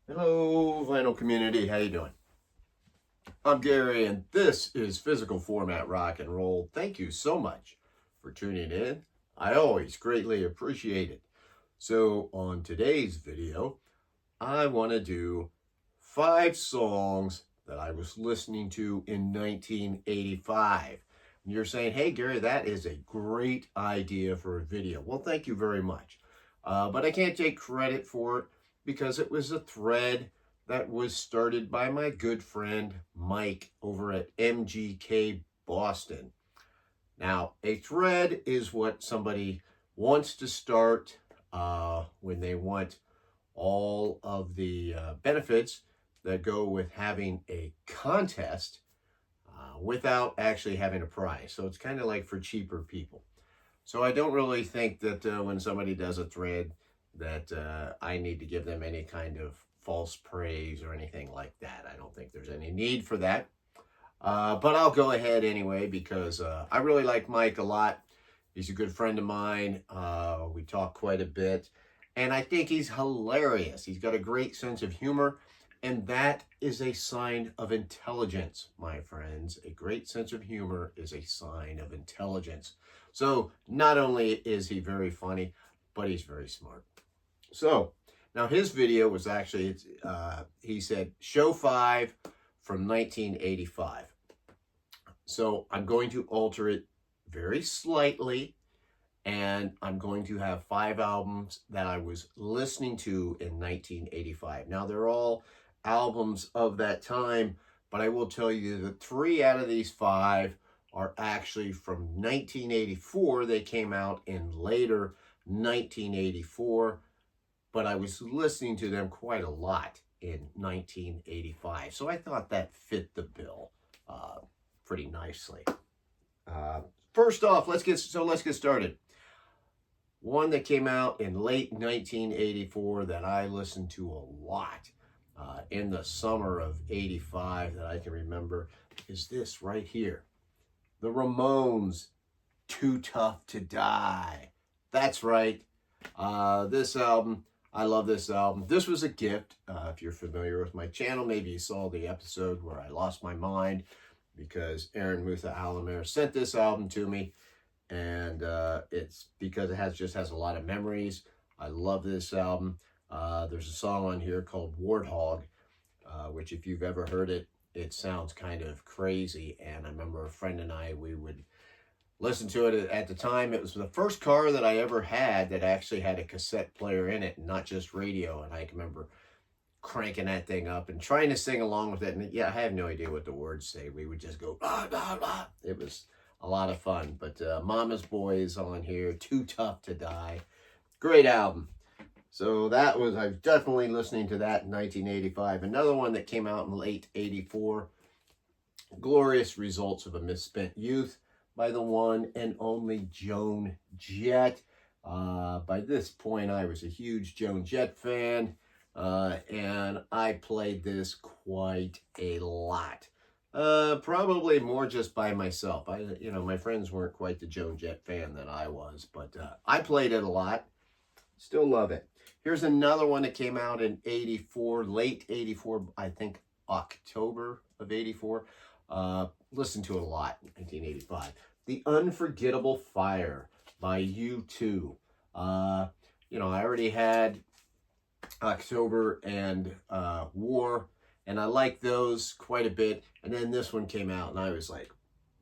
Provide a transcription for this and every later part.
Hello, vinyl community. How you doing? I'm Gary, and this is Physical Format Rock and Roll. Thank you so much for tuning in. I always greatly appreciate it. So, on today's video, I want to do 5 songs that I was listening to in 1985. And you're saying, hey, Gary, that is a great idea for a video. Well, thank you very much. But I can't take credit for it because it was a thread that was started by my good friend Mike over at MGK Boston. Now, a thread is what somebody wants to start when they want all of the benefits that go with having a contest without actually having a prize. So it's kind of like for cheaper people. So I don't really think that when somebody does a thread that I need to give them any kind of false praise or anything like that. I don't think there's any need for that. But I'll go ahead anyway because I really like Mike a lot. He's a good friend of mine. We talk quite a bit. And I think he's hilarious. He's got a great sense of humor. And that is a sign of intelligence, my friends. A great sense of humor is a sign of intelligence. So not only is he very funny, but he's very smart. So now his video was actually, he said, show 5 from 1985. So I'm going to alter it very slightly, and I'm going to have 5 albums that I was listening to in 1985. Now they're all albums of that time, but I will tell you that 3 out of these 5 are actually from 1984. They came out in later 1984, but I was listening to them quite a lot in 1985. So I thought that fit the bill pretty nicely. First off, let's get started. One that came out in late 1984 that I listened to a lot in the summer of 85 that I can remember is this right here. The Ramones, Too Tough to Die. That's right. This album, I love this album. This was a gift. If you're familiar with my channel, maybe you saw the episode where I lost my mind because Aaron Mutha Alamir sent this album to me. And it's because it just has a lot of memories. I love this album. There's a song on here called Warthog, which if you've ever heard it, it sounds kind of crazy. And I remember a friend and I, we would listen to it at the time. It was the first car that I ever had that actually had a cassette player in it, and not just radio. And I can remember cranking that thing up and trying to sing along with it. And yeah, I have no idea what the words say. We would just go, blah, blah, blah. It was a lot of fun. But Mama's Boy is on here, Too Tough to Die. Great album. So I was definitely listening to that in 1985. Another one that came out in late 84, Glorious Results of a Misspent Youth by the one and only Joan Jett. By this point, I was a huge Joan Jett fan, and I played this quite a lot. Probably more just by myself. My friends weren't quite the Joan Jett fan that I was, but I played it a lot. Still love it. Here's another one that came out in 84, late 84, I think October of 84. Listened to it a lot in 1985. The Unforgettable Fire by U2. I already had October and War, and I liked those quite a bit. And then this one came out, and I was like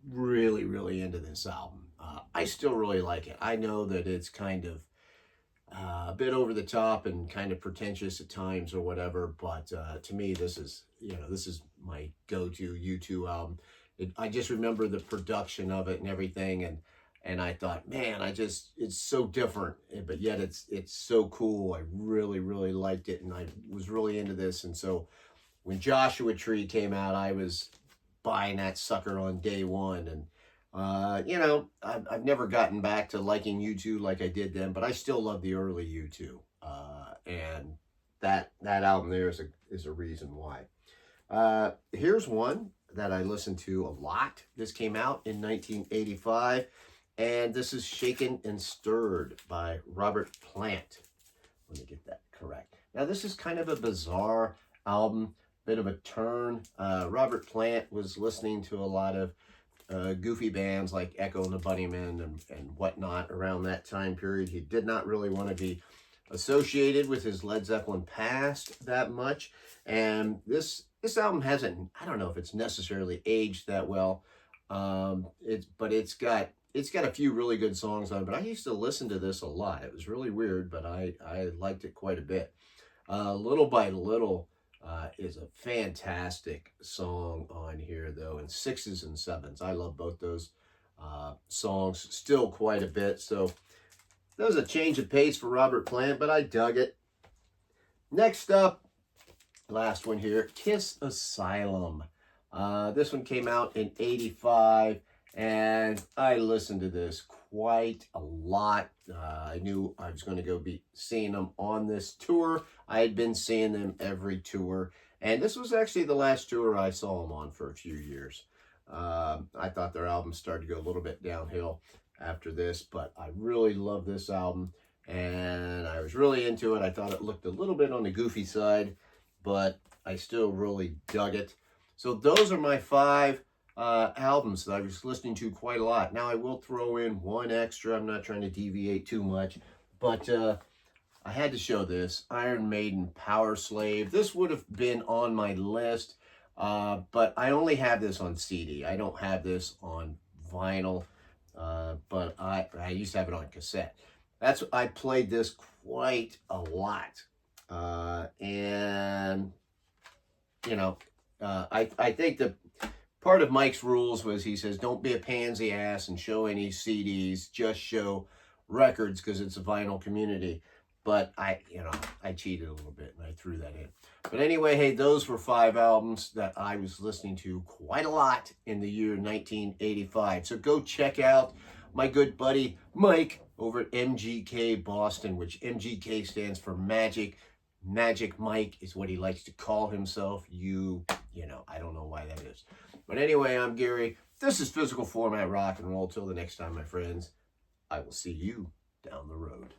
really, really into this album. I still really like it. I know that it's kind of a bit over the top and kind of pretentious at times or whatever, but to me, this is my go-to U2 album. I just remember the production of it and everything, and I thought, man, it's so different, but yet it's so cool. I really, really liked it, and I was really into this. And so when Joshua Tree came out, I was buying that sucker on day one. And I've never gotten back to liking U2 like I did then, but I still love the early U2. And that album there is a reason why. Here's one that I listened to a lot. This came out in 1985, and this is Shaken and Stirred by Robert Plant. Let me get that correct. Now, this is kind of a bizarre album, bit of a turn. Robert Plant was listening to a lot of goofy bands like Echo and the Bunnymen and whatnot around that time period. He did not really want to be associated with his Led Zeppelin past that much. And this album hasn't, I don't know if it's necessarily aged that well. But it's got a few really good songs on it. But I used to listen to this a lot. It was really weird, but I liked it quite a bit. Little by Little is a fantastic song on here, though, in sixes and sevens. I love both those songs still quite a bit. So that was a change of pace for Robert Plant, but I dug it. Next up, last one here, Kiss Asylum. This one came out in 85, and I listened to this quite a lot. I knew I was going to go be seeing them on this tour. I had been seeing them every tour, and this was actually the last tour I saw them on for a few years. I thought their album started to go a little bit downhill after this, but I really love this album, and I was really into it. I thought it looked a little bit on the goofy side, but I still really dug it. So those are my 5 albums that I was listening to quite a lot. Now I will throw in one extra. I'm not trying to deviate too much, but I had to show this. Iron Maiden, Power Slave. This would have been on my list, but I only have this on CD. I don't have this on vinyl, but I used to have it on cassette. I played this quite a lot, and you know, I think the part of Mike's rules was, he says, don't be a pansy ass and show any CDs, just show records because it's a vinyl community. But I cheated a little bit and I threw that in. But anyway, hey, those were 5 albums that I was listening to quite a lot in the year 1985. So go check out my good buddy Mike over at MGK Boston, which MGK stands for Magic. Magic Mike is what he likes to call himself. I don't know why that is. But anyway, I'm Gary. This is Physical Format Rock and Roll. Till the next time, my friends, I will see you down the road.